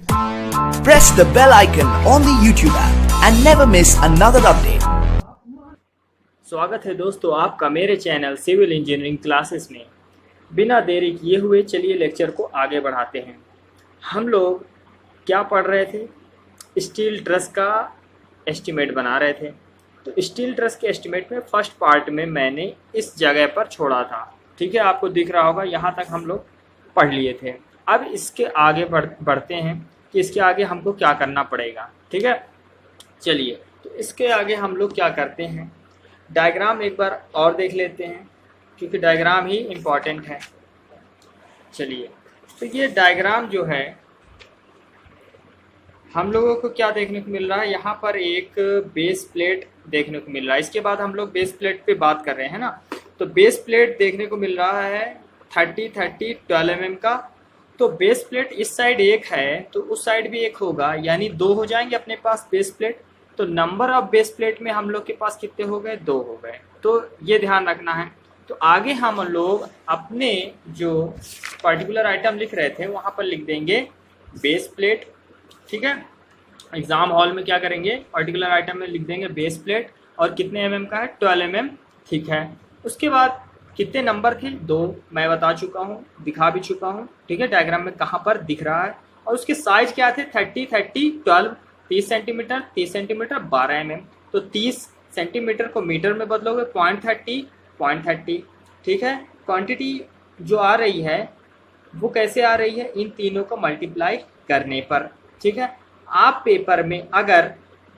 Press the bell icon on the YouTube app and never miss another update. स्वागत है दोस्तों आपका मेरे चैनल सिविल इंजीनियरिंग क्लासेस में। बिना देरी किए हुए चलिए लेक्चर को आगे बढ़ाते हैं। हम लोग क्या पढ़ रहे थे? स्टील ट्रस का एस्टीमेट बना रहे थे। तो स्टील ट्रस के एस्टीमेट में फर्स्ट पार्ट में मैंने इस जगह पर छोड़ा था, ठीक है, आपको दिख रहा होगा। यहाँ तक हम लोग पढ़ लिए थे। अब इसके आगे बढ़ते हैं कि इसके आगे हमको क्या करना पड़ेगा, ठीक है। चलिए, तो इसके आगे हम लोग क्या करते हैं, डायग्राम एक बार और देख लेते हैं, क्योंकि डायग्राम ही इम्पॉर्टेंट है। चलिए, तो ये डायग्राम जो है हम लोगों को क्या देखने को मिल रहा है, यहाँ पर एक बेस प्लेट देखने को मिल रहा है। इसके बाद हम लोग बेस प्लेट पे बात कर रहे हैं ना, तो बेस प्लेट देखने को मिल रहा है 30-30 12 mm का। तो बेस प्लेट इस साइड एक है तो उस साइड भी एक होगा, यानी 2 हो जाएंगे अपने पास बेस प्लेट। तो नंबर ऑफ बेस प्लेट में हम लोग के पास कितने हो गए? 2 हो गए। तो ये ध्यान रखना है। तो आगे हम लोग अपने जो पर्टिकुलर आइटम लिख रहे थे वहाँ पर लिख देंगे बेस प्लेट, ठीक है। एग्जाम हॉल में क्या करेंगे, पर्टिकुलर आइटम में लिख देंगे बेस प्लेट, और कितने mm का है? 12 mm, ठीक है। उसके बाद कितने नंबर थे? 2 मैं बता चुका हूँ, दिखा भी चुका हूँ, ठीक है, डायग्राम में कहाँ पर दिख रहा है। और उसके साइज क्या थे? 30-30 12, 30 सेंटीमीटर 30 सेंटीमीटर 12 mm। तो 30 सेंटीमीटर को मीटर में बदलोगे 0.30, ठीक है। क्वांटिटी जो आ रही है वो कैसे आ रही है? इन तीनों को मल्टीप्लाई करने पर, ठीक है। आप पेपर में अगर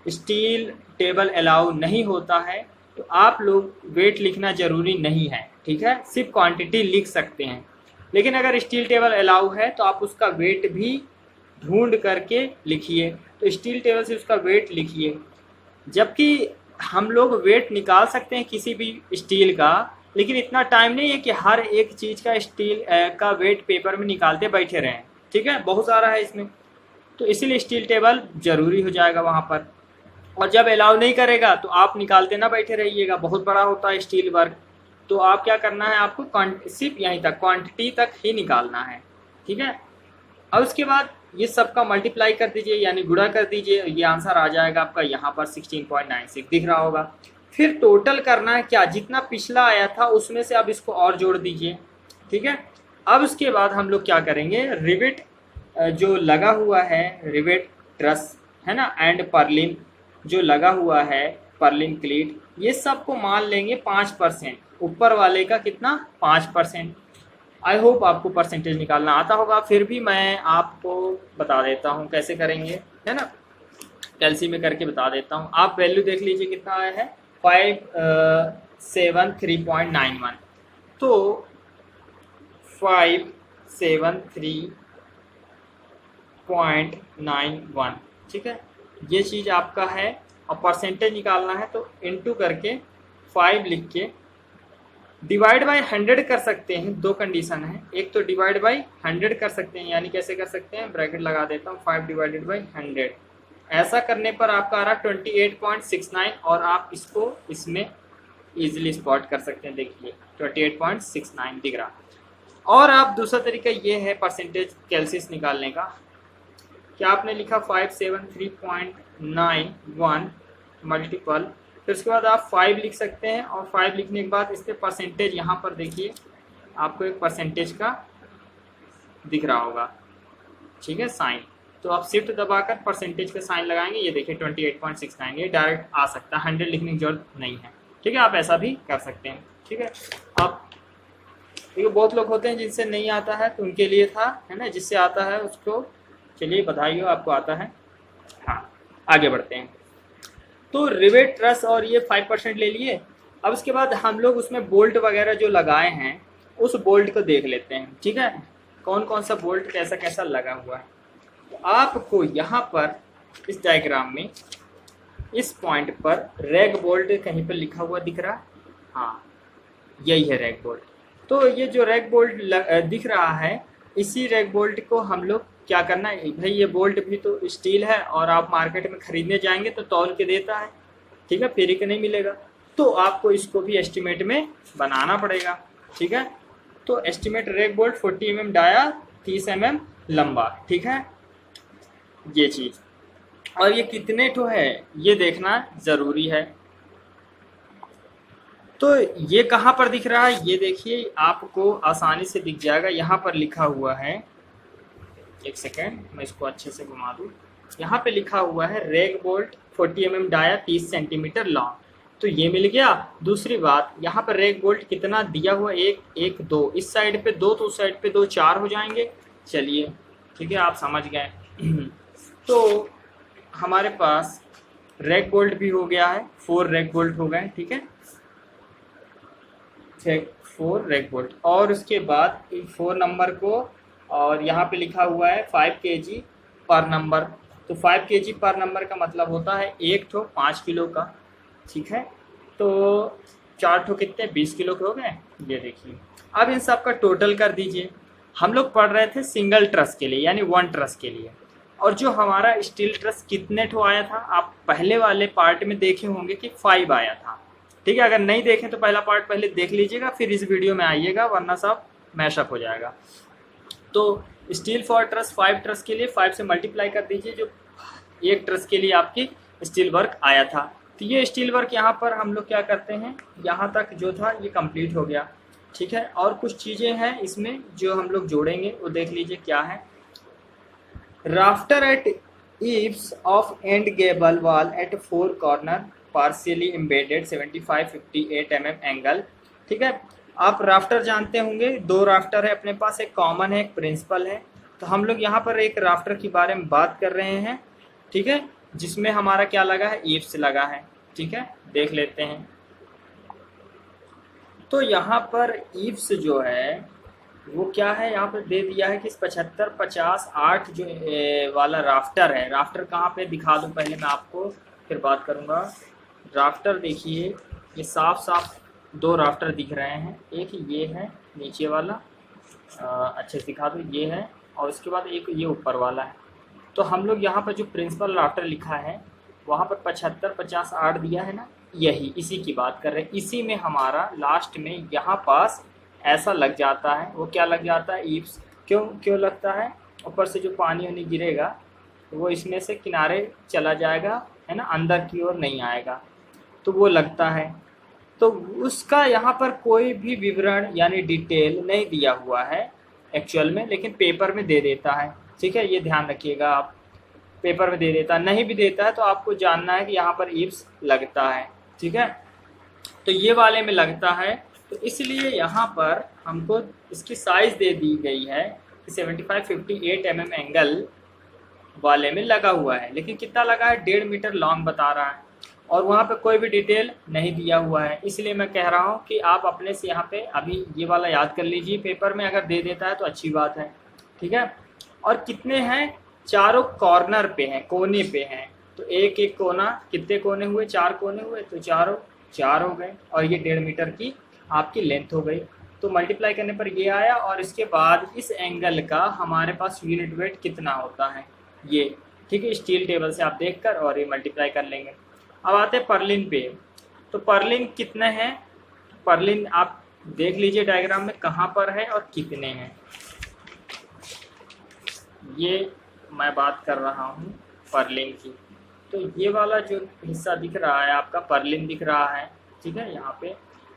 स्टील टेबल अलाउ नहीं होता है तो आप लोग वेट लिखना जरूरी नहीं है, ठीक है, सिर्फ क्वांटिटी लिख सकते हैं। लेकिन अगर स्टील टेबल अलाउ है तो आप उसका वेट भी ढूंढ करके लिखिए। तो स्टील टेबल से उसका वेट लिखिए। जबकि हम लोग वेट निकाल सकते हैं किसी भी स्टील का, लेकिन इतना टाइम नहीं है कि हर एक चीज़ का स्टील का वेट पेपर में निकालते बैठे रहें, ठीक है, बहुत सारा है इसमें। तो इसीलिए स्टील टेबल ज़रूरी हो जाएगा वहाँ पर। और जब अलाउ नहीं करेगा तो आप निकालते ना बैठे रहिएगा, बहुत बड़ा होता है स्टील वर्क। तो आप क्या करना है, आपको सिर्फ यहीं तक क्वांटिटी तक ही निकालना है, ठीक है। और उसके बाद ये सबका मल्टीप्लाई कर दीजिए, यानी गुणा कर दीजिए, ये आंसर आ जाएगा आपका यहाँ पर 16.96 दिख रहा होगा। फिर टोटल करना है क्या, जितना पिछला आया था उसमें से अब इसको और जोड़ दीजिए, ठीक है। अब उसके बाद हम लोग क्या करेंगे, रिवेट जो लगा हुआ है, रिवेट ट्रस है ना, एंड पर्लिन जो लगा हुआ है, पर्लिन क्लीट, ये सबको मान लेंगे 5%। ऊपर वाले का कितना? 5%। आई होप आपको परसेंटेज निकालना आता होगा, फिर भी मैं आपको बता देता हूँ कैसे करेंगे, है ना, कैलसी में करके बता देता हूँ। आप वैल्यू देख लीजिए कितना आया है, 573.91। तो 573.91, ठीक है, ये चीज़ आपका है। और परसेंटेज निकालना है तो इनटू करके 5 लिख के डिवाइड बाय 100 कर सकते हैं। 2 कंडीशन है, एक तो डिवाइड बाय 100 कर सकते हैं, यानी कैसे कर सकते हैं, ब्रैकेट लगा देता हूँ, 5 डिवाइडेड बाय 100। ऐसा करने पर आपका आ रहा 28.69, और आप इसको इसमें इजीली स्पॉट कर सकते हैं। देखिए 28.69 दिख रहा। और आप दूसरा तरीका ये है परसेंटेज कैलसिस निकालने का, क्या आपने लिखा 573.91 मल्टीपल, फिर उसके बाद आप 5 लिख सकते हैं, और 5 लिखने के बाद इस पर परसेंटेज, यहाँ पर देखिए आपको एक परसेंटेज का दिख रहा होगा, ठीक है, साइन। तो आप शिफ्ट दबाकर परसेंटेज का साइन लगाएंगे, ये देखिए 28.69, ये डायरेक्ट आ सकता है, 100 लिखने की जरूरत नहीं है, ठीक है। आप ऐसा भी कर सकते हैं, ठीक है। अब देखिए बहुत लोग होते हैं जिनसे नहीं आता है, तो उनके लिए था, है ना, जिससे आता है उसको चलिए बधाई हो, आपको आता है। हाँ, आगे बढ़ते हैं। तो रिवेट ट्रस और ये 5% ले लिए। अब उसके बाद हम लोग उसमें बोल्ट वगैरह जो लगाए हैं उस बोल्ट को देख लेते हैं, ठीक है, कौन कौन सा बोल्ट कैसा कैसा लगा हुआ है। तो आपको यहाँ पर इस डायग्राम में इस पॉइंट पर रैग बोल्ट कहीं पर लिखा हुआ दिख रहा है, हाँ यही है रैग बोल्ट। तो ये जो रैग बोल्ट दिख रहा है, इसी रैग बोल्ट को हम लोग क्या करना है भाई, ये बोल्ट भी तो स्टील है और आप मार्केट में खरीदने जाएंगे तो तौल के देता है, ठीक है, फ्री के नहीं मिलेगा। तो आपको इसको भी एस्टिमेट में बनाना पड़ेगा, ठीक है। तो estimate rag bolt 40 mm dia 30 mm लंबा, ठीक है। ये चीज़, और ये कितने ठो है ये देखना ज़रूरी है। तो ये कहाँ पर दिख रहा है, ये देखिए आपको आसानी से दिख जाएगा, यहाँ पर लिखा हुआ है, एक सेकेंड मैं इसको अच्छे से घुमा दूँ। यहाँ पे लिखा हुआ है rag bolt 40 mm dia 30 centimetre long, तो ये मिल गया। दूसरी बात, यहाँ पर रेग बोल्ट कितना दिया हुआ, एक एक दो, इस साइड पे दो तो उस साइड पे दो, 4 हो जाएंगे। चलिए ठीक है, आप समझ गए। तो हमारे पास रेग बोल्ट भी हो गया है, 4 रेग बोल्ट हो गए, ठीक है, 4 रेग बोल्ट। और उसके बाद 4 नंबर को, और यहाँ पे लिखा हुआ है 5 kg पर नंबर, तो 5 kg पर नंबर का मतलब होता है एक ठो 5 किलो का, ठीक है। तो 4 ठो कितने, 20 किलो के हो गए। ये देखिए, अब इन सब का टोटल कर दीजिए। हम लोग पढ़ रहे थे सिंगल ट्रस के लिए, यानी 1 ट्रस के लिए, और जो हमारा स्टील ट्रस कितने ठो आया था, आप पहले वाले पार्ट में देखे होंगे कि 5 आया था, ठीक है। अगर नहीं देखें तो पहला पार्ट पहले देख लीजिएगा, फिर इस वीडियो में आइएगा, वरना सब मैशअप हो जाएगा। तो स्टील फॉर ट्रस 5 ट्रस के लिए 5 से मल्टीप्लाई कर दीजिए, जो 1 ट्रस के लिए आपकी स्टील वर्क आया था। तो ये स्टील वर्क यहाँ पर हम लोग क्या करते हैं, यहाँ तक जो था ये कंप्लीट हो गया, ठीक है। और कुछ चीज़ें हैं इसमें जो हम लोग जोड़ेंगे, वो देख लीजिए क्या है। Rafter at eaves of end gable wall at 4 corner partially embedded 75-58 mm angle, ठीक है। आप राफ्टर जानते होंगे, 2 राफ्टर है अपने पास, एक कॉमन है एक प्रिंसिपल है। तो हम लोग यहाँ पर एक राफ्टर के बारे में बात कर रहे हैं, ठीक है, जिसमें हमारा क्या लगा है, ईव्स लगा है, ठीक है, देख लेते हैं। तो यहाँ पर ईव्स जो है वो क्या है, यहाँ पर दे दिया है कि 75, 50, 8 जो वाला राफ्टर है। राफ्टर कहाँ पे दिखा दूँ पहले मैं आपको, फिर बात करूँगा। राफ्टर देखिए, ये साफ साफ 2 राफ्टर दिख रहे हैं, एक ये है नीचे वाला, अच्छे से दिखा दूँ, ये है, और उसके बाद एक ये ऊपर वाला है। तो हम लोग यहाँ पर जो प्रिंसिपल राफ्टर लिखा है वहाँ पर 75, 50, 8 दिया है ना, यही इसी की बात कर रहे हैं। इसी में हमारा लास्ट में यहाँ पास ऐसा लग जाता है, वो क्या लग जाता है, ईव्स। क्यों लगता है, ऊपर से जो पानी वानी गिरेगा वो इसमें से किनारे चला जाएगा, है ना, अंदर की ओर नहीं आएगा, तो वो लगता है। तो उसका यहाँ पर कोई भी विवरण यानी डिटेल नहीं दिया हुआ है एक्चुअल में, लेकिन पेपर में दे देता है, ठीक है, ये ध्यान रखिएगा आप, पेपर में दे देता है। नहीं भी देता है तो आपको जानना है कि यहाँ पर ईव्स लगता है, ठीक है। तो ये वाले में लगता है, तो इसलिए यहाँ पर हमको इसकी साइज़ दे दी गई है कि 75-58 mm एंगल वाले में लगा हुआ है, लेकिन कितना लगा है, 1.5 मीटर लॉन्ग बता रहा है, और वहाँ पे कोई भी डिटेल नहीं दिया हुआ है। इसलिए मैं कह रहा हूँ कि आप अपने से यहाँ पे अभी ये वाला याद कर लीजिए, पेपर में अगर दे देता है तो अच्छी बात है, ठीक है। और कितने हैं, चारों कॉर्नर पे हैं, कोने पे हैं, तो एक एक कोना, कितने कोने हुए, 4 कोने हुए, तो चारों 4 हो गए, और ये 1.5 मीटर की आपकी लेंथ हो गई। तो मल्टीप्लाई करने पर ये आया, और इसके बाद इस एंगल का हमारे पास यूनिट वेट कितना होता है ये, ठीक है, स्टील टेबल से आप देखकर और ये मल्टीप्लाई कर लेंगे। अब आते हैं पर्लिन पे। तो पर्लिन कितने हैं, पर्लिन आप देख लीजिए डायग्राम में कहाँ पर है और कितने हैं। ये मैं बात कर रहा हूँ पर्लिन की, तो ये वाला जो हिस्सा दिख रहा है आपका पर्लिन दिख रहा है, ठीक है, यहाँ पे,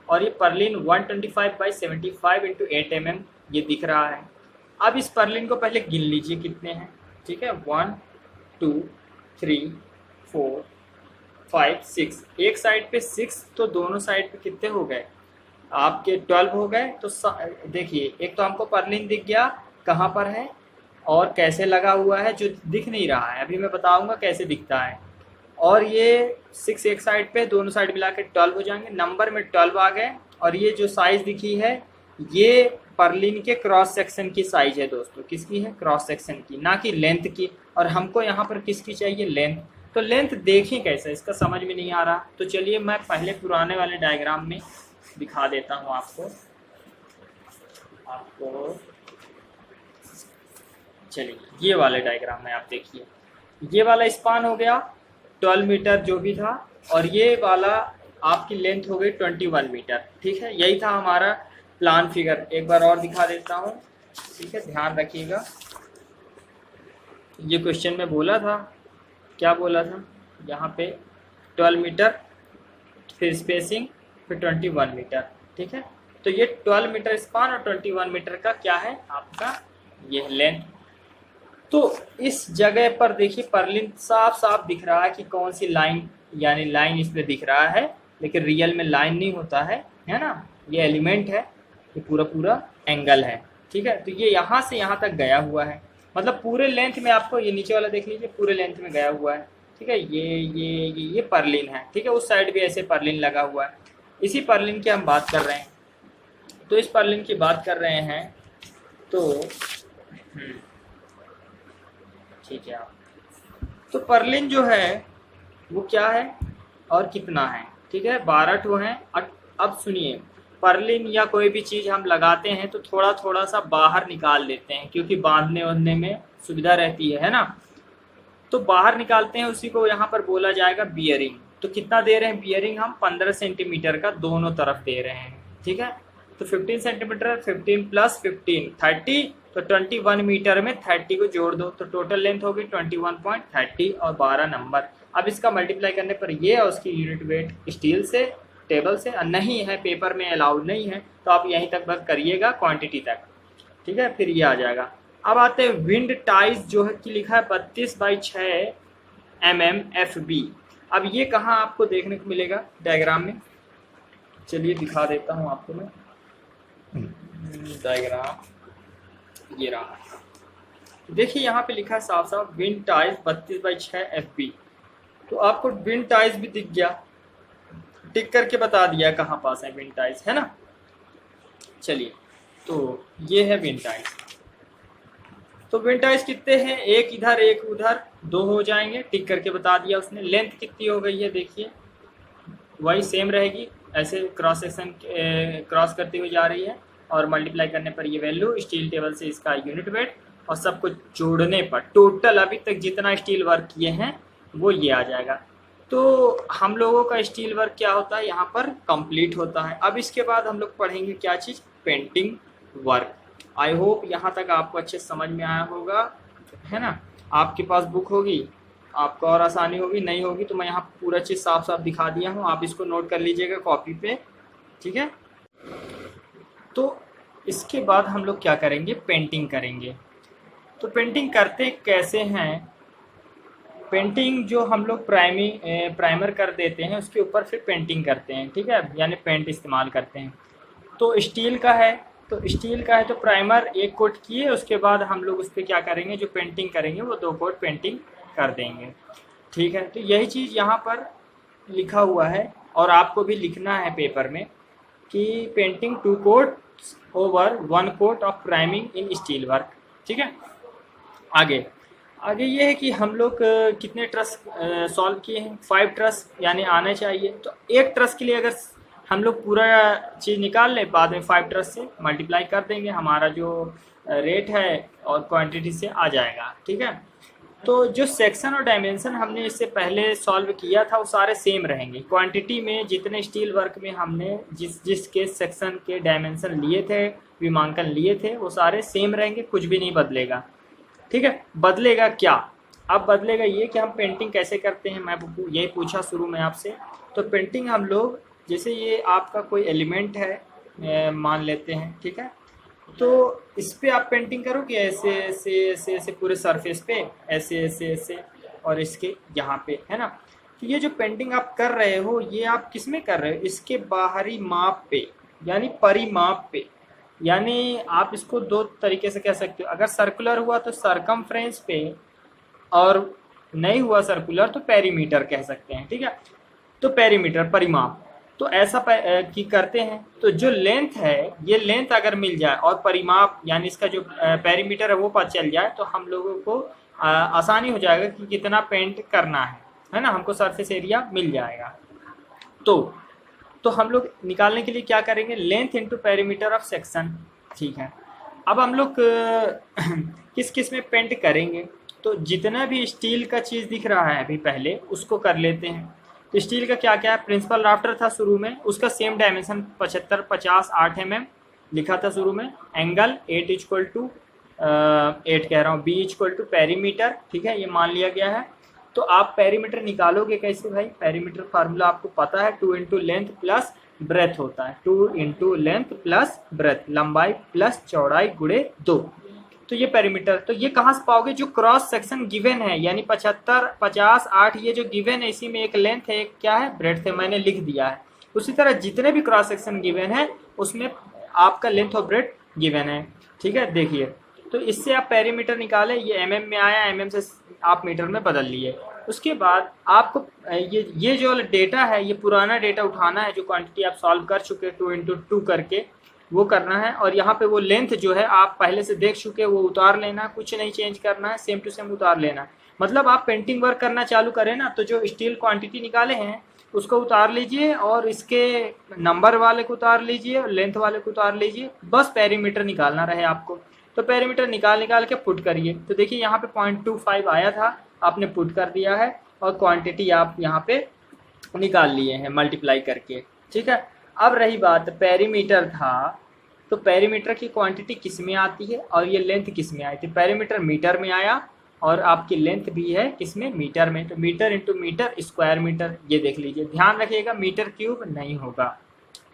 और ये पर्लिन 125/75 × 8 mm ये दिख रहा है। अब इस पर्लिन को पहले गिन लीजिए कितने हैं, ठीक है, 1 2 3 4 5 6, एक साइड पे 6, तो दोनों साइड पे कितने हो गए आपके, 12 हो गए। तो देखिए, एक तो हमको पर्लिन दिख गया कहाँ पर है और कैसे लगा हुआ है, जो दिख नहीं रहा है, अभी मैं बताऊंगा कैसे दिखता है। और ये 6 एक साइड पे, दोनों साइड मिला के 12 हो जाएंगे, नंबर में 12 आ गए। और ये जो साइज दिखी है ये पर्लिन के क्रॉस सेक्शन की साइज है दोस्तों, किसकी है, क्रॉस सेक्शन की, ना कि लेंथ की। और हमको यहाँ पर किसकी चाहिए, लेंथ। तो लेंथ देखें कैसे, इसका समझ में नहीं आ रहा, तो चलिए मैं पहले पुराने वाले डायग्राम में दिखा देता हूँ आपको। चलिए ये वाले डायग्राम में आप देखिए, ये वाला स्पान हो गया 12 मीटर जो भी था, और ये वाला आपकी लेंथ हो गई 21 मीटर, ठीक है। यही था हमारा प्लान फिगर। एक बार और दिखा देता हूँ, ठीक है, ध्यान रखिएगा। ये क्वेश्चन में बोला था, क्या बोला था यहाँ पे 12 मीटर, फिर स्पेसिंग, फिर 21 मीटर। ठीक है, तो ये 12 मीटर स्पान और 21 मीटर का क्या है आपका ये लेंथ। तो इस जगह पर देखिए पर्लिन साफ साफ दिख रहा है कि कौन सी लाइन, यानी लाइन इसमें दिख रहा है, लेकिन रियल में लाइन नहीं होता है ना, ये एलिमेंट है, ये पूरा पूरा एंगल है। ठीक है, तो ये यहाँ से यहाँ तक गया हुआ है, मतलब पूरे लेंथ में आपको, ये नीचे वाला देख लीजिए पूरे लेंथ में गया हुआ है। ठीक है, ये पर्लिन है। ठीक है, उस साइड भी ऐसे पर्लिन लगा हुआ है। इसी पर्लिन की हम बात कर रहे हैं, तो इस पर्लिन की बात कर रहे हैं तो ठीक है आप, तो पर्लिन जो है वो क्या है और कितना है। ठीक है, 12 ठो हैं। अब सुनिए, पर्लिन या कोई भी चीज़ हम लगाते हैं तो थोड़ा थोड़ा सा बाहर निकाल देते हैं, क्योंकि बांधने वाधने में सुविधा रहती है ना, तो बाहर निकालते हैं, उसी को यहाँ पर बोला जाएगा बियरिंग। तो कितना दे रहे हैं बियरिंग हम, 15 सेंटीमीटर का दोनों तरफ दे रहे हैं। ठीक है, तो 15 सेंटीमीटर, 15 प्लस 15 30, तो 21 मीटर में 30 को जोड़ दो तो टोटल लेंथ होगी 21.30 और 12 नंबर। अब इसका मल्टीप्लाई करने पर ये और उसकी यूनिट वेट स्टील से, टेबल से नहीं है, पेपर में अलाउड नहीं है, तो आप यहीं तक बस करिएगा क्वांटिटी तक। ठीक है, फिर ये आ जाएगा। अब आते हैं विंड टाइज जो है कि लिखा है 32/6 mm FB। अब ये कहाँ आपको देखने को मिलेगा डायग्राम में, चलिए दिखा देता हूँ आपको मैं डायग्राम, ये रहा। देखिए यहाँ पे लिखा है साफ साफ विंड टाइज 32/6 FB। तो आपको विंड टाइज भी दिख गया, टिक करके बता दिया कहाँ पास है विंड टाइज, है ना। चलिए, तो ये है विंड टाइज। तो विंड टाइज कितने हैं, एक इधर एक उधर, 2 हो जाएंगे, टिक करके बता दिया उसने। लेंथ कितनी हो गई है देखिए, वही सेम रहेगी, ऐसे क्रॉस सेक्शन क्रॉस करती हुई जा रही है, और मल्टीप्लाई करने पर ये वैल्यू स्टील टेबल से इसका यूनिट वेट, और सब कुछ जोड़ने पर टोटल अभी तक जितना स्टील वर्क किए हैं वो ये आ जाएगा। तो हम लोगों का स्टील वर्क क्या होता है यहाँ पर कंप्लीट होता है। अब इसके बाद हम लोग पढ़ेंगे क्या चीज़, पेंटिंग वर्क। आई होप यहाँ तक आपको अच्छे समझ में आया होगा, है ना। आपके पास बुक होगी, आपको और आसानी होगी, नहीं होगी तो मैं यहाँ पूरा चीज़ साफ साफ दिखा दिया हूँ, आप इसको नोट कर लीजिएगा कॉपी पे। ठीक है, तो इसके बाद हम लोग क्या करेंगे, पेंटिंग करेंगे। तो पेंटिंग करते कैसे हैं, पेंटिंग जो हम लोग प्राइमर कर देते हैं उसके ऊपर फिर पेंटिंग करते हैं। ठीक है, यानी पेंट इस्तेमाल करते हैं। तो स्टील का है, तो प्राइमर 1 कोट किए, उसके बाद हम लोग उस पर क्या करेंगे, जो पेंटिंग करेंगे वो 2 कोट पेंटिंग कर देंगे। ठीक है, तो यही चीज़ यहाँ पर लिखा हुआ है, और आपको भी लिखना है पेपर में कि painting 2 coat over 1 coat of priming in steel work. ठीक है, आगे ये है कि हम लोग कितने ट्रस सॉल्व किए हैं, 5 ट्रस यानी आने चाहिए। तो एक ट्रस के लिए अगर हम लोग पूरा चीज़ निकाल लें, बाद में 5 ट्रस से मल्टीप्लाई कर देंगे, हमारा जो रेट है और क्वांटिटी से आ जाएगा। ठीक है, तो जो सेक्शन और डायमेंशन हमने इससे पहले सॉल्व किया था वो सारे सेम रहेंगे। क्वांटिटी में जितने स्टील वर्क में हमने जिसके सेक्शन के डायमेंशन लिए थे, विमांकन लिए थे, वो सारे सेम रहेंगे, कुछ भी नहीं बदलेगा। ठीक है, बदलेगा क्या, अब बदलेगा ये कि हम पेंटिंग कैसे करते हैं, मैं यही पूछा शुरू में आपसे। तो पेंटिंग हम लोग, जैसे ये आपका कोई एलिमेंट है मान लेते हैं, ठीक है, तो इस पे आप पेंटिंग करोगे ऐसे ऐसे ऐसे ऐसे पूरे सरफेस पे, ऐसे ऐसे ऐसे, और इसके यहाँ पे, है ना। तो ये जो पेंटिंग आप कर रहे हो ये आप किस में कर रहे हो, इसके बाहरी माप पे, यानी परिमाप पे। यानी आप इसको 2 तरीके से कह सकते हो, अगर सर्कुलर हुआ तो सरकमफ्रेंस पे, और नहीं हुआ सर्कुलर तो पेरीमीटर कह सकते हैं। ठीक है, तो पेरीमीटर परिमाप, तो ऐसा की करते हैं। तो जो लेंथ है, ये लेंथ अगर मिल जाए और परिमाप यानी इसका जो पेरीमीटर है वो पता चल जाए, तो हम लोगों को आसानी हो जाएगा कि कितना पेंट करना है ना, हमको सरफेस एरिया मिल जाएगा। तो हम लोग निकालने के लिए क्या करेंगे, length into perimeter of section. ठीक है, अब हम लोग किस किस में पेंट करेंगे, तो जितना भी स्टील का चीज़ दिख रहा है अभी पहले उसको कर लेते हैं। तो स्टील का क्या क्या है, प्रिंसिपल राफ्टर था शुरू में, उसका सेम डायमेंशन 75, 50, 8 mm लिखा था शुरू में। एंगल 8 = 8 कह रहा हूँ, बी इक्वल टू पेरीमीटर, ठीक है, ये मान लिया गया है। तो आप पेरीमीटर निकालोगे कैसे भाई? पेरीमीटर फार्मूला आपको पता है, 2 इंटू लेंथ प्लस ब्रेथ होता है, 2 इंटू लेंथ प्लस ब्रेथ, लंबाई प्लस चौड़ाई गुणे 2। तो ये पेरीमीटर, तो ये कहाँ से पाओगे? जो क्रॉस सेक्शन गिवन है, यानी 75, 50, 8, ये जो गिवन है इसी में एक लेंथ है, एक क्या है? ब्रेथ है, मैंने लिख दिया है। उसी तरह जितने भी क्रॉस सेक्शन गिवन है उसमें आपका लेंथ और ब्रेथ गिवन है, ठीक है। देखिए, तो इससे आप पेरीमीटर निकालें, ये mm में आया, mm से आप मीटर में बदल लिए। उसके बाद आपको ये जो डेटा है, ये पुराना डेटा उठाना है, जो क्वांटिटी आप सॉल्व कर चुके 2 इंटू 2 करके, वो करना है। और यहाँ पे वो लेंथ जो है आप पहले से देख चुके, वो उतार लेना, कुछ नहीं चेंज करना है, सेम टू सेम उतार लेना है। मतलब आप पेंटिंग वर्क करना चालू करें ना, तो जो स्टील क्वांटिटी निकाले हैं उसको उतार लीजिए, और इसके नंबर वाले को उतार लीजिए, लेंथ वाले को उतार लीजिए, बस पेरीमीटर निकालना रहे आपको। तो पेरीमीटर निकाल के पुट करिए। तो देखिए यहाँ पे 0.25 आया था, आपने पुट कर दिया है, और क्वांटिटी आप यहाँ पे निकाल लिए हैं मल्टीप्लाई करके, ठीक है। अब रही बात, पेरीमीटर था, तो पेरीमीटर की क्वांटिटी किस में आती है और ये लेंथ किस में आई थी? पेरीमीटर मीटर में आया, और आपकी लेंथ भी है किसमें? मीटर में। तो metre into metre square metre, ये देख लीजिए, ध्यान रखिएगा मीटर क्यूब नहीं होगा,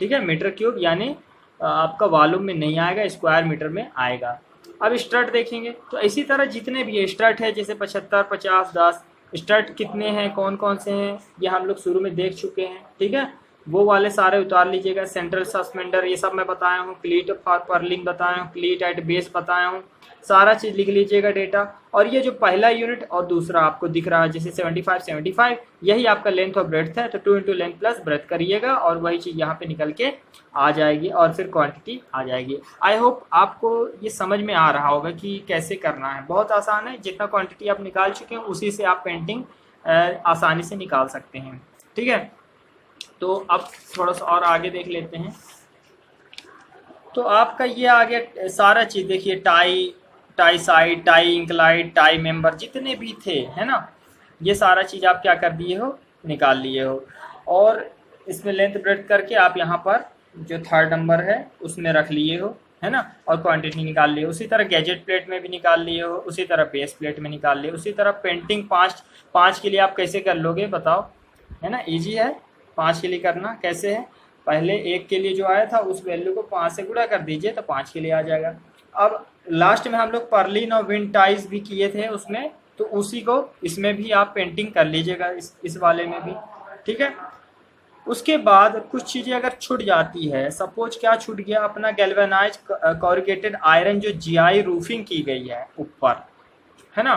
ठीक है। मीटर क्यूब यानी आपका वॉल्यूम में नहीं आएगा, स्क्वायर मीटर में आएगा। अब स्ट्रट देखेंगे, तो इसी तरह जितने भी स्ट्रट है, जैसे 75, 50, 10 स्ट्रट कितने हैं, कौन कौन से हैं, ये हम लोग शुरू में देख चुके हैं, ठीक है। वो वाले सारे उतार लीजिएगा। सेंट्रल सस्पेंडर ये सब मैं बताया हूँ, क्लीट फॉर पर्लिंग बताया हूँ, क्लीट एट बेस बताया हूँ, सारा चीज़ लिख लीजिएगा डेटा। और ये जो पहला यूनिट और दूसरा आपको दिख रहा है, जैसे 75, 75, यही आपका लेंथ और ब्रेथ है, तो 2 इंटू लेंथ प्लस ब्रेथ करिएगा, और वही चीज़ यहाँ पे निकल के आ जाएगी, और फिर क्वांटिटी आ जाएगी। आई होप आपको ये समझ में आ रहा होगा कि कैसे करना है। बहुत आसान है, जितना क्वांटिटी आप निकाल चुके हैं उसी से आप पेंटिंग आसानी से निकाल सकते हैं, ठीक है। तो अब थोड़ा सा और आगे देख लेते हैं। तो आपका ये आ गया सारा चीज़, देखिए tie side, tie included, tie member, जितने भी थे, है ना, ये सारा चीज़ आप क्या कर दिए हो? निकाल लिए हो। और इसमें लेंथ ब्रेथ करके आप यहाँ पर जो थर्ड नंबर है उसमें रख लिए हो, है ना, और क्वांटिटी निकाल लिए। उसी तरह गैजेट प्लेट में भी निकाल लिए हो, उसी तरह बेस प्लेट में निकाल लिए। उसी तरह पेंटिंग 5 के लिए आप कैसे कर लोगे बताओ? है ना, ईजी है 5 के लिए करना। कैसे है? पहले 1 के लिए जो आया था उस वैल्यू को 5 से गुणा कर दीजिए, तो 5 के लिए आ जाएगा। अब लास्ट में हम लोग पर्लिन और विंड टाइज भी किए थे उसमें, तो उसी को इसमें भी आप पेंटिंग कर लीजिएगा, इस वाले में भी, ठीक है। उसके बाद कुछ चीज़ें अगर छूट जाती है, सपोज क्या छूट गया, अपना गैल्वेनाइज कॉरुगेटेड आयरन जो जीआई रूफिंग की गई है ऊपर, है ना,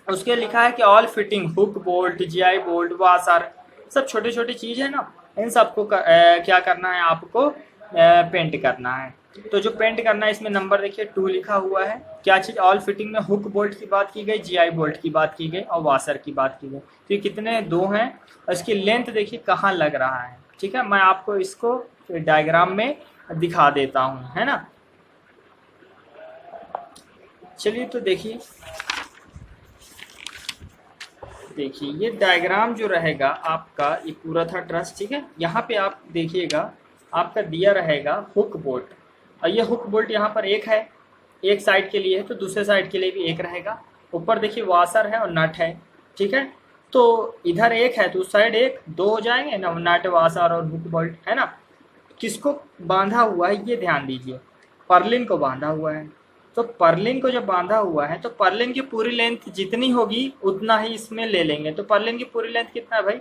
उसके लिखा है कि all fitting hook bolt, GI bolt, washer, सब छोटी छोटी चीज़ है ना, इन सबको क्या करना है आपको? पेंट करना है। तो जो पेंट करना है इसमें नंबर देखिए 2 लिखा हुआ है। क्या चीज़? ऑल फिटिंग में हुक बोल्ट की बात की गई, जीआई बोल्ट की बात की गई, और वाशर की बात की गई। तो ये कितने? 2 हैं। और इसकी लेंथ देखिए कहाँ लग रहा है, ठीक है। मैं आपको इसको डायग्राम में दिखा देता हूँ, है ना। चलिए, तो देखिए ये डायग्राम जो रहेगा आपका, ये पूरा था ट्रस, ठीक है। यहाँ पे आप देखिएगा, आपका दिया रहेगा हुक बोल्ट, और ये हुक बोल्ट यहाँ पर एक है, एक साइड के लिए है, तो दूसरे साइड के लिए भी एक रहेगा। ऊपर देखिए वाशर है और नट है, ठीक है। तो इधर एक है तो उस साइड एक, 2 हो जाएंगे ना, नट, वाशर और हुक बोल्ट, है ना। किसको बांधा हुआ है ये ध्यान दीजिए, पर्लिन को बांधा हुआ है। तो पर्लिन को जब बांधा हुआ है तो पर्लिन की पूरी लेंथ जितनी होगी उतना ही इसमें ले लेंगे। तो पर्लिन की पूरी लेंथ कितना है भाई?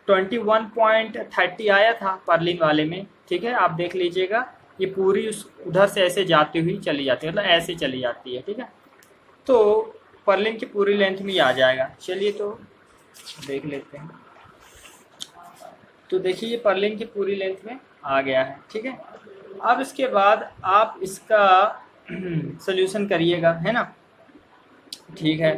21.30 आया था पर्लिन वाले में, ठीक है। आप देख लीजिएगा, ये पूरी उधर से ऐसे जाती हुई चली जाती है, मतलब ऐसे चली जाती है, ठीक है। तो पर्लिन की पूरी लेंथ में ही आ जाएगा। चलिए, तो देख लेते हैं। तो देखिए ये पर्लिन की पूरी लेंथ में आ गया है, ठीक है। अब इसके बाद आप इसका सॉल्यूशन करिएगा, है ना, ठीक है।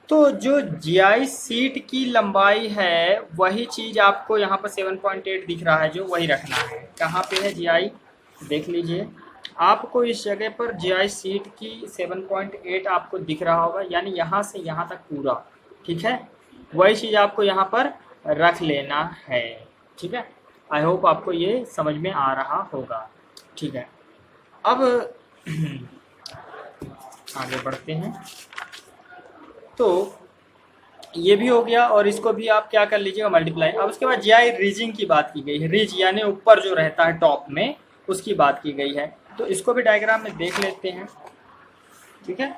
तो जो जीआई सीट की लंबाई है वही चीज़ आपको यहाँ पर 7.8 दिख रहा है, जो वही रखना है। कहाँ पे है जीआई? देख लीजिए, आपको इस जगह पर जीआई सीट की 7.8 आपको दिख रहा होगा, यानी यहाँ से यहाँ तक पूरा, ठीक है। वही चीज़ आपको यहाँ पर रख लेना है, ठीक है। आई होप आपको ये समझ में आ रहा होगा, ठीक है। अब आगे बढ़ते हैं। तो ये भी हो गया और इसको भी आप क्या कर लीजिएगा, मल्टीप्लाई। अब उसके बाद जीआई रीजिंग की बात की गई है, रिज यानी ऊपर जो रहता है टॉप में, उसकी बात की गई है। तो इसको भी डायग्राम में देख लेते हैं। ठीक है,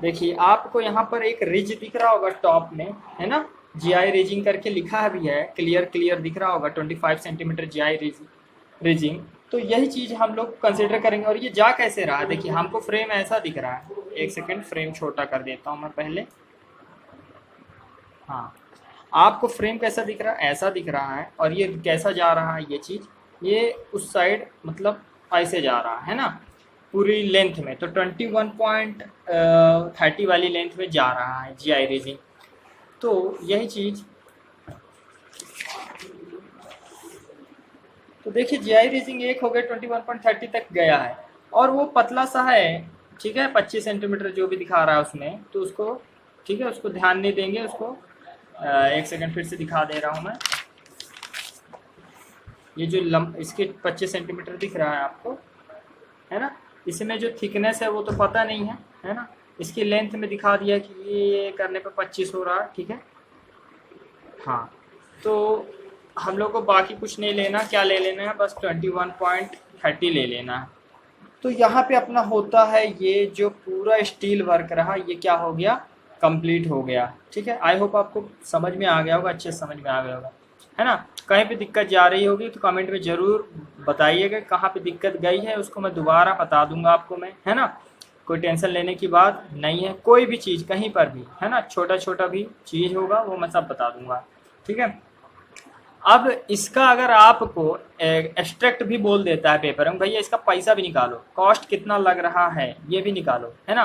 देखिए आपको यहाँ पर एक रिज दिख रहा होगा टॉप में, है ना, जीआई रीजिंग करके लिखा भी है, क्लियर दिख रहा होगा 25 सेंटीमीटर जीआई रीजिंग। तो यही चीज़ हम लोग कंसिडर करेंगे। और ये जा कैसे रहा है, देखिए हमको फ्रेम ऐसा दिख रहा है, एक सेकेंड फ्रेम छोटा कर देता हूँ मैं पहले। हाँ, आपको फ्रेम कैसा दिख रहा है, ऐसा दिख रहा है। और ये कैसा जा रहा है, ये चीज़ ये उस साइड मतलब ऐसे जा रहा है ना, पूरी लेंथ में। तो 21.30 वाली लेंथ में जा रहा है जीआई रीजिंग। तो यही चीज़, तो देखिए जीआई रीजिंग एक हो गया, 21.30 तक गया है। और वो पतला सा है, ठीक है, 25 सेंटीमीटर जो भी दिखा रहा है उसमें। तो उसको ठीक है, उसको ध्यान नहीं देंगे, उसको एक सेकंड फिर से दिखा दे रहा हूँ मैं। ये जो इसके 25 सेंटीमीटर दिख रहा है आपको, है ना, इसमें जो थिकनेस है वो तो पता नहीं है ना। इसकी लेंथ में दिखा दिया कि ये करने पे 25 हो रहा है। ठीक है, हाँ, तो हम लोग को बाकी कुछ नहीं लेना, क्या ले लेना है, बस 21.30 ले लेना है। तो यहाँ पे अपना होता है ये जो पूरा स्टील वर्क रहा, ये क्या हो गया, कंप्लीट हो गया। ठीक है, आई होप आपको समझ में आ गया होगा, अच्छे से समझ में आ गया होगा, है ना। कहीं पे दिक्कत जा रही होगी तो कमेंट में ज़रूर बताइएगा कहाँ पे दिक्कत गई है, उसको मैं दोबारा बता दूंगा आपको मैं, है ना। कोई टेंशन लेने की बात नहीं है, कोई भी चीज़ कहीं पर भी, है ना, छोटा भी चीज़ होगा वो मैं सब बता दूंगा। ठीक है, अब इसका अगर आपको एब्स्ट्रैक्ट भी बोल देता है पेपर में, भैया इसका पैसा भी निकालो, कॉस्ट कितना लग रहा है ये भी निकालो, है ना।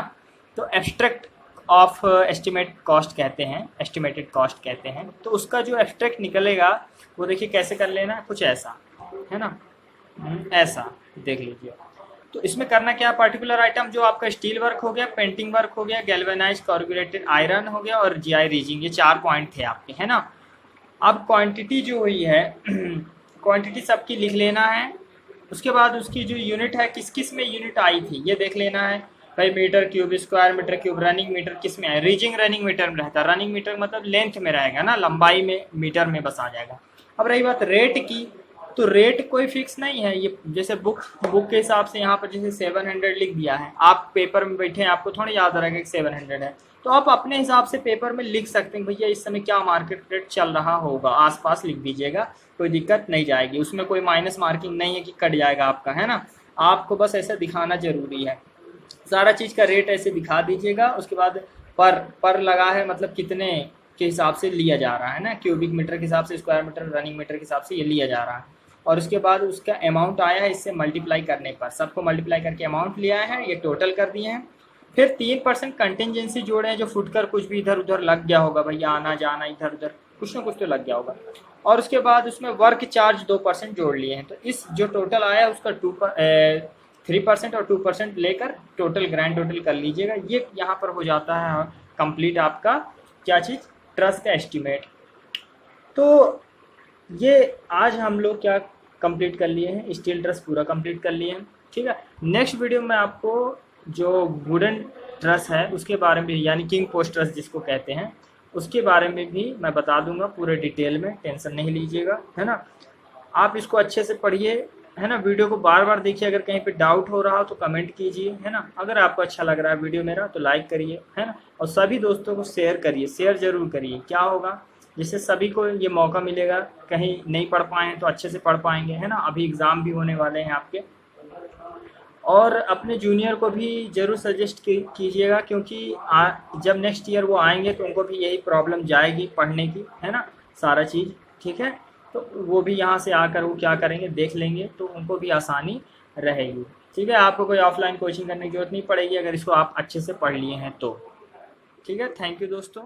तो एब्स्ट्रैक्ट ऑफ एस्टिमेट कॉस्ट कहते हैं, एस्टिमेटेड कॉस्ट कहते हैं। तो उसका जो एब्स्ट्रैक्ट निकलेगा वो देखिए कैसे कर लेना, कुछ ऐसा, है ना, ऐसा देख लीजिए। तो इसमें करना क्या, पर्टिकुलर आइटम जो आपका स्टील वर्क हो गया, पेंटिंग वर्क हो गया, गैल्वेनाइज्ड कोरुगेटेड आयरन हो गया और जीआई रीजिंग, ये 4 पॉइंट थे आपके, है ना। अब क्वांटिटी जो हुई है क्वांटिटी सबकी लिख लेना है। उसके बाद उसकी जो यूनिट है, किस किस में यूनिट आई थी ये देख लेना है भाई, metre cube, square metre cube, running metre किस में है, रीजिंग रनिंग मीटर में रहता है। रनिंग मीटर मतलब लेंथ में रहेगा ना, लंबाई में मीटर में बस आ जाएगा। अब रही बात रेट की, तो रेट कोई फिक्स नहीं है, ये जैसे बुक के हिसाब से यहाँ पर जैसे 700 लिख दिया है, आप पेपर में बैठे हैं आपको थोड़ी याद रहेगा कि 700 है। तो आप अपने हिसाब से पेपर में लिख सकते हैं, भैया इस समय क्या मार्केट रेट चल रहा होगा, आसपास लिख दीजिएगा, कोई दिक्कत नहीं जाएगी। उसमें कोई माइनस मार्किंग नहीं है कि कट जाएगा आपका, है ना। आपको बस ऐसे दिखाना जरूरी है, सारा चीज़ का रेट ऐसे दिखा दीजिएगा। उसके बाद पर लगा है मतलब कितने के हिसाब से लिया जा रहा है ना, क्यूबिक मीटर के हिसाब से, स्क्वायर मीटर, रनिंग मीटर के हिसाब से ये लिया जा रहा है। और उसके बाद उसका अमाउंट आया है, इससे मल्टीप्लाई करने पर, सबको मल्टीप्लाई करके अमाउंट लिया है, ये टोटल कर दिए हैं। फिर 3% कंटिजेंसी जोड़े हैं, जो फुटकर कुछ भी इधर उधर लग गया होगा भैया, आना जाना इधर उधर कुछ ना कुछ तो लग गया होगा। और उसके बाद उसमें वर्क चार्ज 2% जोड़ लिए हैं। तो इस जो टोटल आया उसका 3% और 2% लेकर टोटल ग्रैंड टोटल कर लीजिएगा। ये यहाँ पर हो जाता है कंप्लीट आपका क्या चीज़, ट्रस का एस्टिमेट। तो ये आज हम लोग क्या कंप्लीट कर लिए हैं, स्टील ट्रस पूरा कंप्लीट कर लिए हैं। ठीक है, नेक्स्ट वीडियो में आपको जो वुडन ट्रस है उसके बारे में, यानी किंग पोस्ट ट्रस जिसको कहते हैं, उसके बारे में भी मैं बता दूंगा पूरे डिटेल में, टेंशन नहीं लीजिएगा, है ना। आप इसको अच्छे से पढ़िए, है ना, वीडियो को बार बार देखिए। अगर कहीं पे डाउट हो रहा हो तो कमेंट कीजिए, है ना। अगर आपको अच्छा लग रहा है वीडियो मेरा तो लाइक करिए, है ना। और सभी दोस्तों को शेयर करिए, शेयर जरूर करिए। क्या होगा, जिससे सभी को ये मौका मिलेगा, कहीं नहीं पढ़ पाए तो अच्छे से पढ़ पाएंगे, है ना। अभी एग्ज़ाम भी होने वाले हैं आपके। और अपने जूनियर को भी ज़रूर सजेस्ट कीजिएगा, क्योंकि जब नेक्स्ट ईयर वो आएंगे तो उनको भी यही प्रॉब्लम जाएगी पढ़ने की, है ना, सारा चीज़। ठीक है, तो वो भी यहाँ से आकर वो क्या करेंगे देख लेंगे, तो उनको भी आसानी रहेगी। ठीक है, आपको कोई ऑफलाइन कोचिंग करने की जरूरत नहीं पड़ेगी अगर इसको आप अच्छे से पढ़ लिए हैं तो। ठीक है, थैंक यू दोस्तों।